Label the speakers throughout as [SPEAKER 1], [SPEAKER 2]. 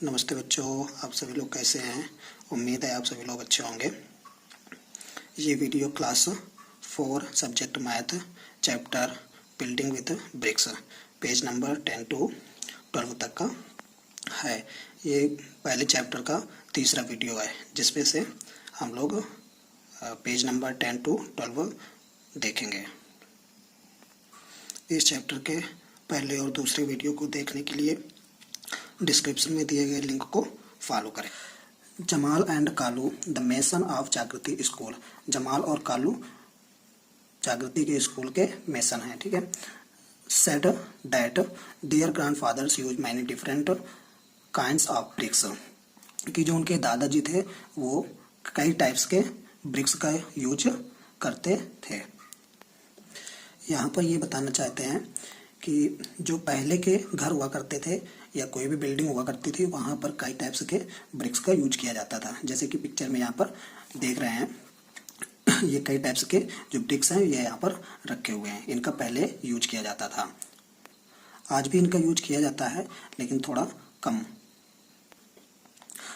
[SPEAKER 1] नमस्ते बच्चों, आप सभी लोग कैसे हैं। उम्मीद है आप सभी लोग अच्छे होंगे। ये video class 4 subject math chapter building with bricks page number 10 to 12 तक का है। ये पहले चैप्टर का तीसरा वीडियो है जिसमें से हम लोग पेज नंबर 10 to 12 देखेंगे। इस चैप्टर के पहले और दूसरे वीडियो को देखने के लिए डिस्क्रिप्शन में दिए गए लिंक को फॉलो करें। Jamal and Kalu the mason of जागृति स्कूल। जमाल और कालू जागृति के स्कूल के मेसन हैं, ठीक है। Said that their grandfathers use many different kinds of bricks, कि जो उनके दादाजी थे वो कई टाइप्स के ब्रिक्स का यूज करते थे। यहाँ पर ये बताना चाहते हैं कि जो पहले के घर हुआ करते थे या कोई भी बिल्डिंग हुआ करती थी वहाँ पर कई टाइप्स के ब्रिक्स का यूज किया जाता था। जैसे कि पिक्चर में यहाँ पर देख रहे हैं ये कई टाइप्स के जो ब्रिक्स हैं ये यहाँ पर रखे हुए हैं। इनका पहले यूज किया जाता था, आज भी इनका यूज किया जाता है लेकिन थोड़ा कम।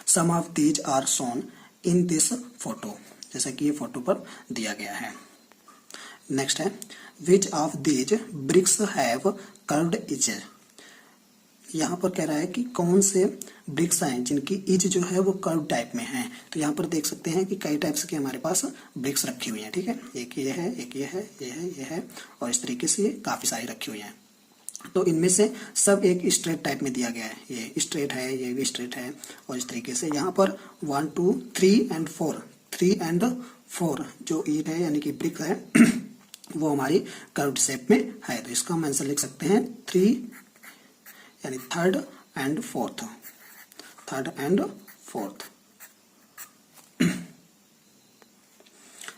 [SPEAKER 1] Some of these are shown in this photo, जैसा कि ये फोटो पर दिया गया है। नेक्स्ट है which of these bricks have curved edges. यहाँ पर कह रहा है कि कौन से ब्रिक्स हैं जिनकी इज जो है वो कर्व टाइप में है। तो यहाँ पर देख सकते हैं कि कई टाइप्स के हमारे पास ब्रिक्स रखी हुई हैं, ठीक है। एक ये है, एक ये है, ये है, ये है, और इस तरीके से ये काफी सारी रखी हुई हैं। तो इनमें से सब एक स्ट्रेट टाइप में दिया गया है। ये स्ट्रेट है, ये भी स्ट्रेट है, और इस तरीके से यहाँ पर 1 2 3 and 4 3 and 4 जो ईट है यानी कि ब्रिक है वो हमारी कर्व्ड शेप में है। तो इसका हम आंसर लिख सकते हैं 3 यानी थर्ड एंड फोर्थ।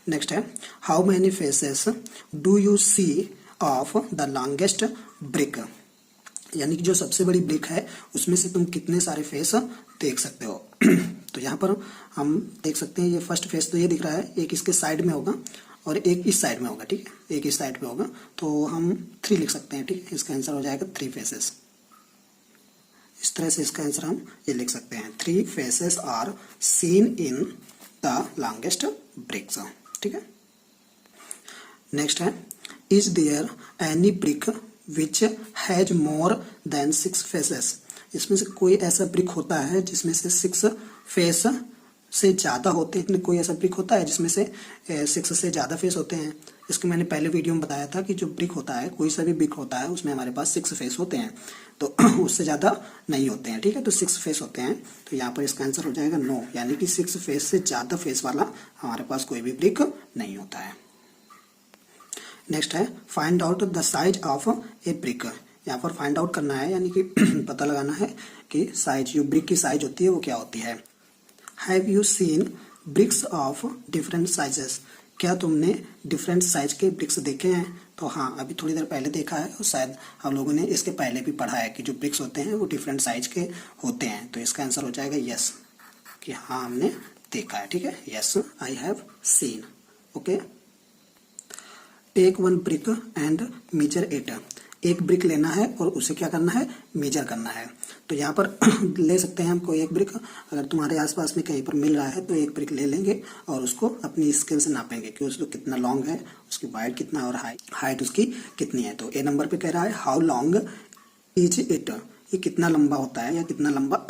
[SPEAKER 1] नेक्स्ट है how many faces do you see of the longest brick, यानी कि जो सबसे बड़ी ब्रिक है उसमें से तुम कितने सारे फेस देख सकते हो। तो यहाँ पर हम देख सकते हैं ये फर्स्ट फेस तो ये दिख रहा है, एक इसके साइड में होगा और एक इस साइड में होगा, ठीक है। एक इस साइड पे होगा तो हम 3 लिख सकते हैं, ठीक है। इसका आंसर हो जाएगा 3 फेसेस। इस तरह से इसका आंसर हम ये लिख सकते हैं 3 faces are seen in the longest bricks, ठीक है। नेक्स्ट है is there any brick which has more than 6 faces. इसमें से कोई ऐसा ब्रिक होता है जिसमें से 6 फेस से ज्यादा होते हैं। कोई ऐसा ब्रिक होता है जिसमें से 6 से ज्यादा फेस होते हैं। इसको मैंने पहले वीडियो में बताया था कि जो ब्रिक होता है, कोई सा भी ब्रिक होता है उसमें हमारे पास 6 फेस होते हैं, तो उससे ज्यादा नहीं होते हैं, ठीक है। तो 6 फेस होते हैं, तो यहाँ पर इसका आंसर हो जाएगा नो, यानी कि 6 फेस से ज्यादा फेस वाला हमारे पास कोई भी ब्रिक नहीं होता है। नेक्स्ट है find out the size of A brick. यहाँ पर फाइंड आउट करना है यानी कि पता लगाना है कि साइज, जो ब्रिक की साइज होती है वो क्या होती है। Have you seen bricks of different sizes, क्या तुमने डिफरेंट साइज के ब्रिक्स देखे हैं। तो हाँ, अभी थोड़ी देर पहले देखा है और शायद हम लोगों ने इसके पहले भी पढ़ा है कि जो ब्रिक्स होते हैं वो डिफरेंट साइज के होते हैं। तो इसका आंसर हो जाएगा यस, कि हाँ हमने देखा है, ठीक है। Yes I have seen, okay. Take 1 brick and measure it. एक ब्रिक लेना है और उसे क्या करना है, मेजर करना है। तो यहाँ पर ले सकते हैं हम कोई एक ब्रिक, अगर तुम्हारे आसपास में कहीं पर मिल रहा है तो एक ब्रिक ले लेंगे और उसको अपनी स्केल से नापेंगे कि उसको कितना लॉन्ग है, उसकी वाइड कितना है और हाइट उसकी कितनी है। तो ए नंबर पे कह रहा है हाउ लॉन्ग इज इट, ये कितना लंबा होता है या कितना लंबा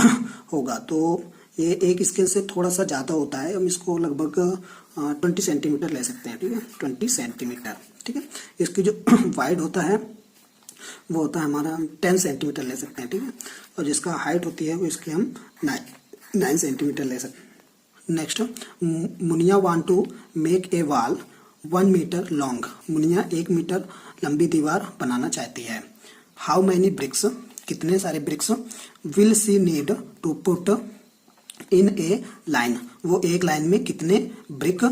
[SPEAKER 1] होगा। तो ये एक स्केल से थोड़ा सा ज्यादा होता है, हम इसको लगभग 20 सेंटीमीटर ले सकते हैं, ठीक है। 20 सेंटीमीटर, ठीक है। इसकी जो वाइड होता है वो होता है हमारा 10 सेंटीमीटर ले सकते हैं, ठीक है। और जिसका हाइट होती है वो इसके हम 9 सेंटीमीटर ले सकते हैं। Next, Munia want to make a wall 1 metre long. Munia 1 metre लंबी दीवार बनाना चाहती है। हाउ मैनी ब्रिक्स, कितने सारे bricks will she need to put in a line, वो एक लाइन में कितने ब्रिक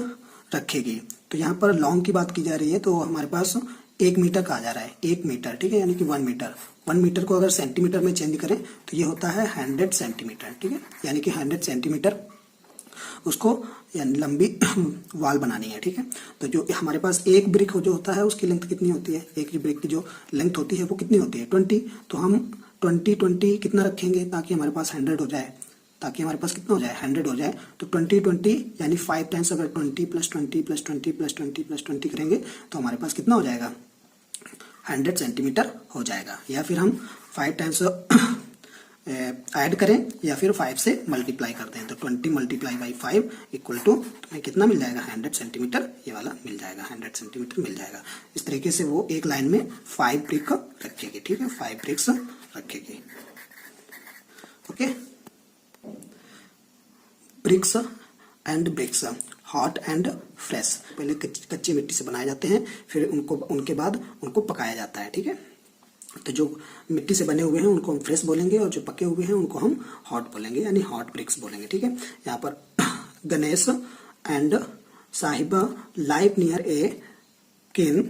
[SPEAKER 1] रखेगी। तो यहाँ पर लॉन्ग की बात की जा रही है तो हमारे पास 1 मीटर कहा जा रहा है, 1 मीटर, ठीक है, यानी कि 1 मीटर। 1 मीटर को अगर सेंटीमीटर में चेंज करें तो ये होता है 100 सेंटीमीटर, ठीक है। यानी कि 100 सेंटीमीटर उसको यानी लंबी वॉल बनानी है, ठीक है। तो जो हमारे पास एक ब्रिक जो होता है उसकी लेंथ कितनी होती है, एक ब्रिक की जो लेंथ होती है वो कितनी होती है 20। तो हम 20 कितना रखेंगे ताकि हमारे पास 100 हो जाए, ताकि हमारे पास कितना हो जाए 100 हो जाए। तो 20 यानी 5 टाइम्स अगर 20 + 20 + 20 + 20 + 20 करेंगे तो हमारे पास कितना हो जाएगा 100 सेंटीमीटर हो जाएगा। या फिर हम 5 टाइम्स ऐड करें या फिर 5 से मल्टीप्लाई करते हैं, तो 20 × 5 = तुम्हें कितना मिल जाएगा 100 सेंटीमीटर, ये वाला मिल जाएगा 100 सेंटीमीटर मिल जाएगा। इस तरीके से वो एक लाइन में 5 ब्रिक रखेगी, ठीक है 5 ब्रिक्स रखेगी। Okay, bricks and bricks, hot and fresh. पहले कच्ची मिट्टी से बनाए जाते हैं, फिर उनके बाद उनको पकाया जाता है, ठीक है। तो जो मिट्टी से बने हुए हैं उनको हम फ्रेश बोलेंगे और जो पके हुए हैं उनको हम हॉट बोलेंगे, यानी हॉट ब्रिक्स बोलेंगे, ठीक है। यहाँ पर गणेश एंड साहिबा लाइव नियर ए किन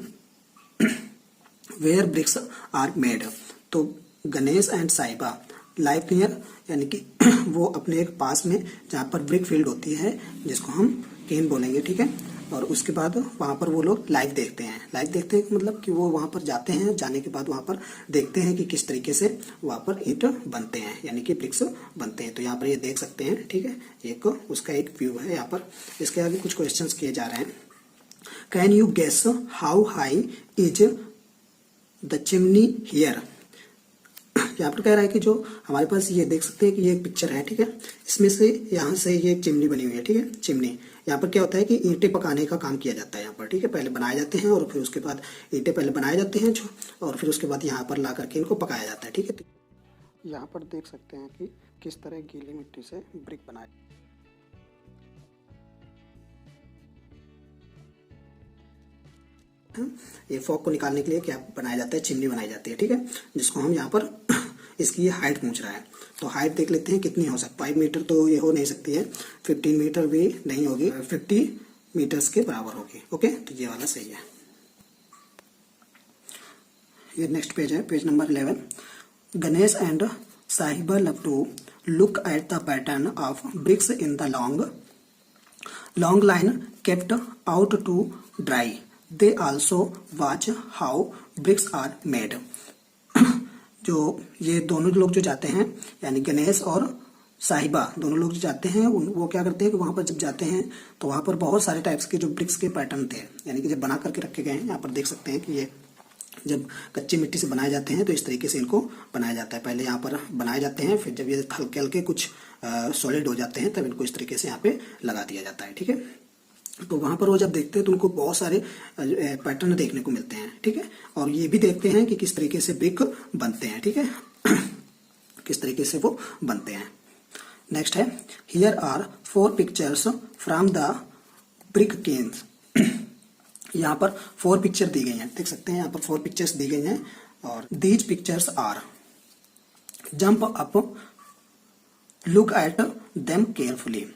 [SPEAKER 1] वेयर ब्रिक्स आर मेड। तो गणेश एंड साहिबा लाइव नियर यानी कि वो अपने एक पास में जहाँ पर ब्रिक फील्ड होती है जिसको हम केन बोलेंगे, ठीक है। और उसके बाद वहाँ पर वो लोग लाइव देखते हैं। लाइव देखते हैं मतलब कि वो वहाँ पर जाते हैं, जाने के बाद वहाँ पर देखते हैं कि किस तरीके से वहाँ पर ईंट बनते हैं, यानी कि ब्रिक्स बनते हैं। तो यहाँ पर ये देख सकते हैं, ठीक है, एक उसका एक व्यू है यहाँ पर। इसके आगे कुछ क्वेश्चंस किए जा रहे हैं। Can you guess how high is the chimney here. यहाँ पर कह रहा है कि जो हमारे पास ये देख सकते हैं कि ये एक पिक्चर है, ठीक है। इसमें से यहाँ से ये एक चिमनी बनी हुई है, ठीक है। चिमनी यहाँ पर क्या होता है कि ईंटें पकाने का काम किया जाता है यहाँ पर, ठीक है। पहले बनाए जाते हैं और फिर उसके बाद ईंटें पहले बनाए जाते हैं जो, और फिर उसके बाद यहाँ पर ला करके इनको पकाया जाता है, ठीक है। यहाँ पर देख सकते हैं कि किस तरह गीली मिट्टी से ब्रिक बनाए। ये फॉग को निकालने के लिए क्या बनाया जाता है, चिमनी बनाई जाती है, ठीक है। जिसको हम यहाँ पर इसकी ये हाइट पूछ रहा है, तो हाइट देख लेते हैं कितनी हो सकती है। 5 मीटर तो ये हो नहीं सकती है, 15 मीटर भी नहीं होगी, 50 मीटर्स के बराबर होगी। ओके, तो ये वाला सही है। ये नेक्स्ट पेज है, page number 11। Ganesh and Sahiba love to look at the pattern of bricks in the long line kept out to dry. They also watch how bricks are made. जो ये दोनों लोग जो जाते हैं, यानी गणेश और साहिबा दोनों लोग जो जाते हैं, वो क्या करते हैं कि वहाँ पर जब जाते हैं तो वहाँ पर बहुत सारे टाइप्स के जो ब्रिक्स के पैटर्न थे, यानी कि जब बना करके रखे गए हैं। यहाँ पर देख सकते हैं कि ये जब कच्ची मिट्टी से बनाए जाते हैं तो इस तरीके से इनको बनाया जाता है। पहले यहाँ पर बनाए जाते हैं, फिर जब ये हल्के हल्के कुछ सॉलिड हो जाते हैं तब इनको इस तरीके से यहाँ पे लगा दिया जाता है, ठीक है। तो वहाँ पर वो जब देखते हैं तो उनको बहुत सारे पैटर्न देखने को मिलते हैं, ठीक है। और ये भी देखते हैं कि किस तरीके से ब्रिक बनते हैं, ठीक है, किस तरीके से वो बनते हैं। नेक्स्ट है, here are 4 pictures from the brick kilns. यहाँ पर 4 पिक्चर दी गई हैं, देख सकते हैं यहाँ पर 4 पिक्चर्स दी गई हैं। और these pictures are jump up, look at them carefully,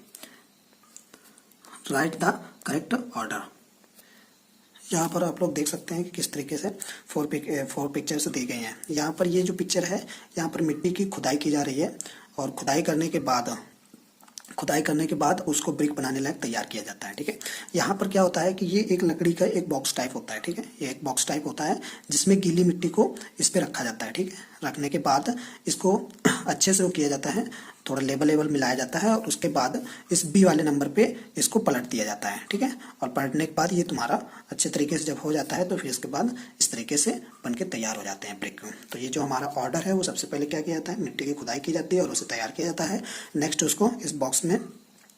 [SPEAKER 1] write the correct order. यहाँ पर आप लोग देख सकते हैं कि किस तरीके से 4 पिक्चर्स दी गई हैं। यहाँ पर ये जो पिक्चर है, यहाँ पर मिट्टी की खुदाई की जा रही है और खुदाई करने के बाद उसको ब्रिक बनाने लायक तैयार किया जाता है, ठीक है। यहाँ पर क्या होता है कि ये एक लकड़ी का एक बॉक्स टाइप होता है, ठीक है। ये एक बॉक्स टाइप होता है जिसमें गीली मिट्टी को इस पे रखा जाता है, ठीक है। रखने के बाद इसको अच्छे से वो किया जाता है, थोड़ा लेवल मिलाया जाता है और उसके बाद इस बी वाले नंबर पे इसको पलट दिया जाता है, ठीक है। और पलटने के बाद ये तुम्हारा अच्छे तरीके से जब हो जाता है तो फिर इसके बाद इस तरीके से बन के तैयार हो जाते हैं ब्रिक। तो ये जो हमारा ऑर्डर है वो सबसे पहले क्या किया जाता है, मिट्टी की खुदाई की जाती है और उसे तैयार किया जाता है। नेक्स्ट उसको इस बॉक्स में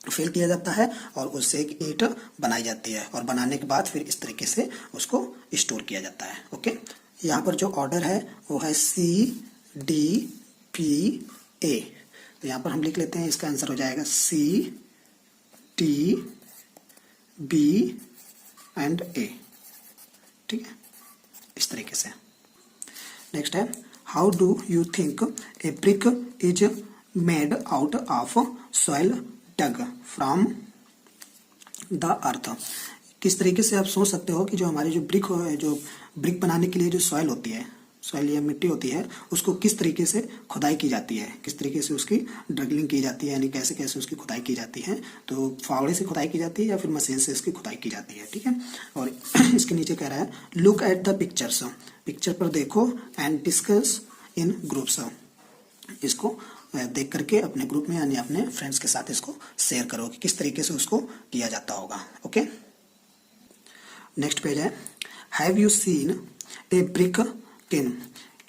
[SPEAKER 1] फिल किया जाता है और उससे एक ईंट बनाई जाती है और बनाने के बाद फिर इस तरीके से उसको स्टोर किया जाता है। ओके, यहाँ पर जो ऑर्डर है वो है CDPA। तो यहाँ पर हम लिख लेते हैं, इसका आंसर हो जाएगा CDB एंड A, ठीक है, इस तरीके से। नेक्स्ट है, how do you think a brick is made out of soil dug from the earth. किस तरीके से आप सोच सकते हो कि जो हमारी जो ब्रिक बनाने के लिए जो सॉइल होती है, सॉइल या मिट्टी होती है, उसको किस तरीके से खुदाई की जाती है, किस तरीके से उसकी ड्रगलिंग की जाती है, यानी कैसे कैसे उसकी खुदाई की जाती है। तो फावड़े से खुदाई की जाती है या फिर मशीन से इसकी खुदाई की जाती है, ठीक है। और इसके नीचे कह रहा है, look at the pictures, picture पर देखो एंड डिस्कस इन ग्रुप्स, इसको देख करके अपने ग्रुप में यानी अपने फ्रेंड्स के साथ इसको शेयर करो कि किस तरीके से उसको किया जाता होगा। ओके, नेक्स्ट पेज है, have you seen A brick किन?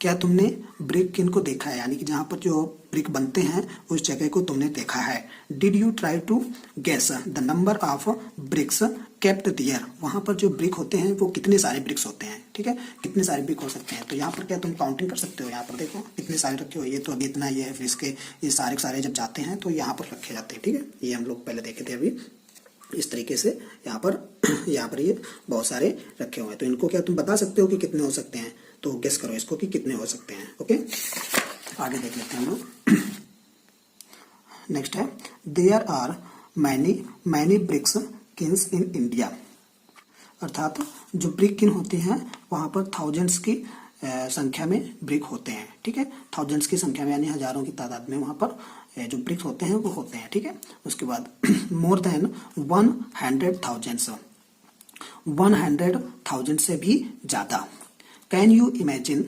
[SPEAKER 1] क्या तुमने ब्रिक किन को देखा है, यानी कि जहां पर जो ब्रिक बनते हैं उस जगह को तुमने देखा है। Did you try to guess the number of bricks kept there? वहां पर जो ब्रिक होते हैं वो कितने सारे ब्रिक्स होते हैं, ठीक है, कितने सारे ब्रिक हो सकते हैं। तो यहाँ पर क्या तुम काउंटिंग कर सकते हो, यहाँ पर देखो कितने सारे रखे हो, ये तो अभी इतना ये है, फिर इसके ये सारे के सारे जब जाते हैं तो यहाँ पर रखे जाते हैं, ठीक है। ये हम लोग पहले देखे थे अभी इस तरीके से यहाँ पर ये बहुत सारे रखे हुए हैं। तो इनको क्या तुम बता सकते हो कि कितने हो सकते हैं, तो गेस करो इसको कि कितने हो सकते हैं। ओके, आगे देख लेते हैं हम लोग। नेक्स्ट है, there are many bricks kilns in India. अर्थात जो ब्रिक किन होते हैं वहां पर थाउजेंड्स की संख्या में ब्रिक होते हैं, ठीक है, थाउजेंड्स की संख्या में यानी हजारों की तादाद में वहां पर जो ब्रिक्स होते हैं वो होते हैं, ठीक है। उसके बाद मोर देन 100,000 से भी ज्यादा। Can you imagine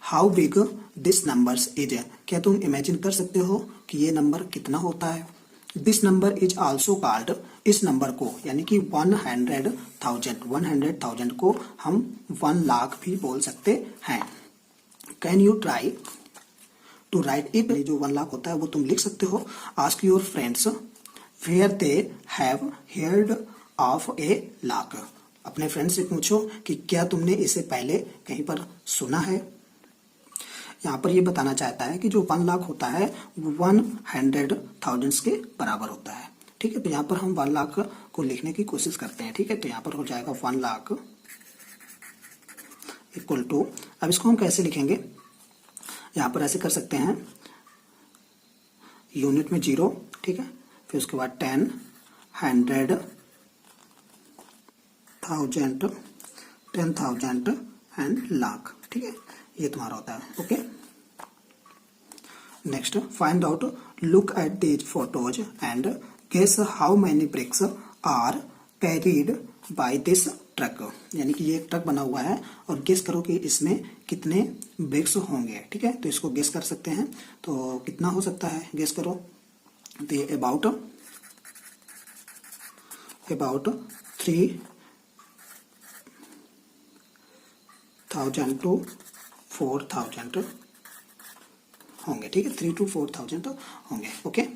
[SPEAKER 1] how big this numbers is? क्या तुम इमेजिन कर सकते हो कि ये नंबर कितना होता है। This number is also called, इस नंबर को यानी कि 100,000 को हम 1 लाख भी बोल सकते हैं। Can you try to write it? जो 1 लाख होता है वो तुम लिख सकते हो। Ask your friends where they have heard of a lakh. अपने फ्रेंड्स से पूछो कि क्या तुमने इसे पहले कहीं पर सुना है। यहाँ पर ये बताना चाहता है कि जो 1 लाख होता है वो 100,000 के बराबर होता है, ठीक है। तो यहाँ पर हम 1 लाख को लिखने की कोशिश करते हैं, ठीक है। तो यहाँ पर हो जाएगा 1 लाख इक्वल टू, अब इसको हम कैसे लिखेंगे, यहाँ पर ऐसे कर सकते हैं, यूनिट में 0, ठीक है, फिर उसके बाद 10, 100, 1000, 10,000 एंड लाख, ठीक है, ये तुम्हारा होता है। Okay, next, find out, look at these photos and guess how many bricks are carried by this truck. यानी कि ये एक ट्रक बना हुआ है और गेस करो कि इसमें कितने ब्रिक्स होंगे, ठीक है। तो इसको गेस कर सकते हैं, तो कितना हो सकता है गेस करो। तो ये अबाउट 3,000 to 4,000 होंगे, ठीक है, 3 to 4,000 होंगे। Okay,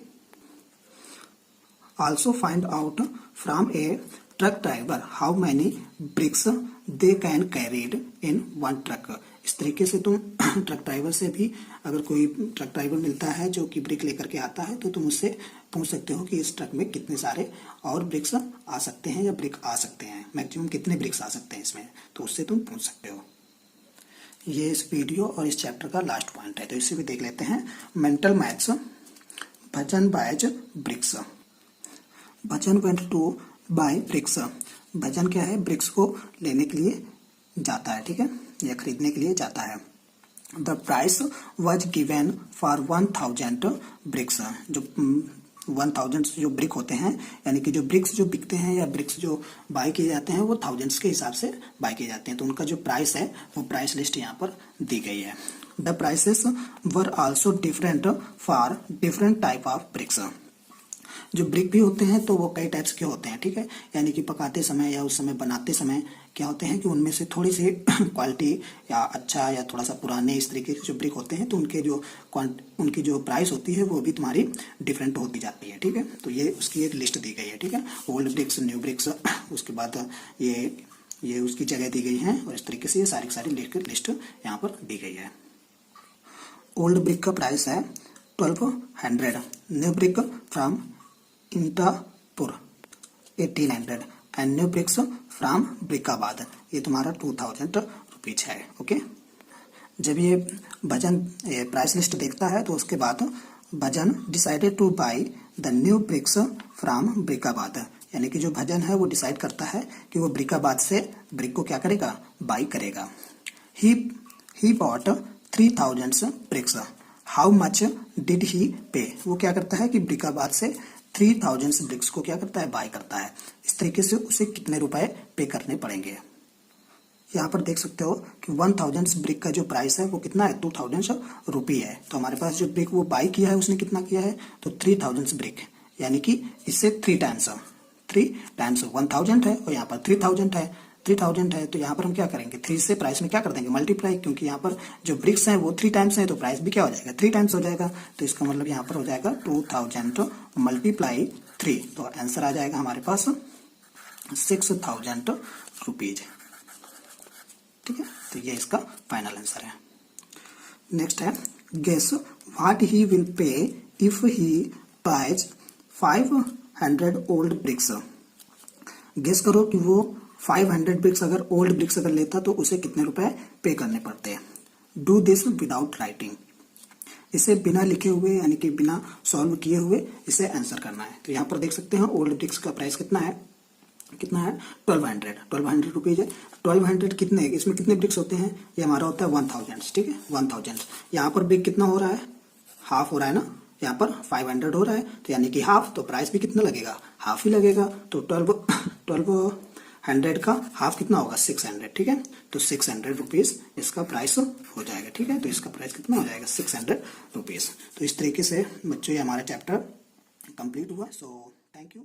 [SPEAKER 1] also find out from a truck driver how many bricks they can carried in 1 truck. इस तरीके से तुम ट्रक ड्राइवर से भी, अगर कोई ट्रक ड्राइवर मिलता है जो कि ब्रिक लेकर के आता है तो तुम उससे पूछ सकते हो कि इस ट्रक में कितने सारे और ब्रिक्स आ सकते हैं या ब्रिक आ सकते हैं, मैक्सिमम कितने ब्रिक्स आ सकते हैं इसमें, तो उससे तुम पूछ सकते हो। ये इस वीडियो और इस चैप्टर का लास्ट पॉइंट है, तो इसे भी देख लेते हैं। Mental maths, Bhajan buys bricks. Bhajan went to buy bricks. Bhajan क्या है, ब्रिक्स को लेने के लिए जाता है, ठीक है, या खरीदने के लिए जाता है। The price was given for 1,000 bricks. जो 1,000 जो ब्रिक होते हैं, यानी कि जो ब्रिक्स जो बिकते हैं या ब्रिक्स जो बाय किए जाते हैं वो थाउजेंड्स के हिसाब से बाय किए जाते हैं। तो उनका जो प्राइस है वो प्राइस लिस्ट यहाँ पर दी गई है। The prices were also different for different type of BRICS. जो ब्रिक भी होते हैं तो वो कई टाइप्स के होते हैं, ठीक है, यानी कि पकाते समय या उस समय बनाते समय क्या होते हैं कि उनमें से थोड़ी सी क्वालिटी या अच्छा या थोड़ा सा पुराने इस तरीके के जो ब्रिक होते हैं तो उनकी जो प्राइस होती है वो भी तुम्हारी डिफरेंट होती जाती है, ठीक है। तो ये उसकी एक लिस्ट दी गई है, ठीक है, ओल्ड ब्रिक्स, न्यू ब्रिक्स, उसके बाद ये उसकी जगह दी गई है और इस तरीके से ये सारी लिस्ट यहाँ पर दी गई है। ओल्ड ब्रिक का प्राइस है 1,200, new brick from Intapur 1,800 and new bricks from Brickabad, ये तुम्हारा 2,000 रुपीज है। ओके, जब ये भजन प्राइस लिस्ट देखता है तो उसके बाद Bhajan decided to buy the new bricks from Brickabad, यानी कि जो भजन है वो डिसाइड करता है कि वो ब्रिकाबाद से ब्रिक को क्या करेगा, बाई करेगा। He bought 3,000 bricks, how much did he pay. वो क्या करता है कि ब्रिकाबाद से 3,000 ब्रिक्स को क्या करता है, बाय करता है। इस तरीके से उसे कितने रुपए पे करने पड़ेंगे, यहाँ पर देख सकते हो कि 1000 ब्रिक का जो प्राइस है वो कितना है, 2000 रुपी है। तो हमारे पास जो ब्रिक वो बाई किया है उसने कितना किया है, तो 3000 ब्रिक, यानी कि इससे 3 टाइम्स 1000 है और यहाँ पर 3000 है तो यहाँ पर हम क्या करेंगे, 3 से प्राइस में क्या कर देंगे, मल्टीप्लाई, क्योंकि यहाँ पर जो ब्रिक्स हैं वो 3 टाइम्स है तो प्राइस भी क्या हो जाएगा, 3 टाइम्स हो जाएगा। तो इसका मतलब यहाँ पर हो जाएगा 2000 मल्टीप्लाई 3, तो आंसर आ जाएगा हमारे पास 6000 रुपीज। ठीक है, तो ये इसका फाइनल आंसर है। नेक्स्ट है, guess what he will pay if he buys 500 old bricks. Guess करो कि वो 500 ब्रिक्स अगर ओल्ड ब्रिक्स अगर लेता तो उसे कितने रुपए पे करने पड़ते हैं। डू दिस विदाउट राइटिंग, इसे बिना लिखे हुए यानी कि बिना सॉल्व किए हुए इसे आंसर करना है। तो यहाँ पर देख सकते हैं ओल्ड ब्रिक्स का प्राइस कितना है 1200 रुपीज है। 1200 कितने, इसमें कितने ब्रिक्स होते हैं, ये हमारा होता है 1000, ठीक है 1000। यहाँ पर ब्रिक कितना हो रहा है, हाफ हो रहा है ना, यहाँ पर 500 हो रहा है तो यानी कि हाफ, तो प्राइस भी कितना लगेगा, हाफ ही लगेगा। तो 1200 का हाफ कितना होगा, 600, ठीक है। तो 600 रुपीज इसका प्राइस हो जाएगा, ठीक है। तो इसका प्राइस कितना हो जाएगा, 600 रुपीज। तो इस तरीके से बच्चों ये हमारा चैप्टर कंप्लीट हुआ। So thank you.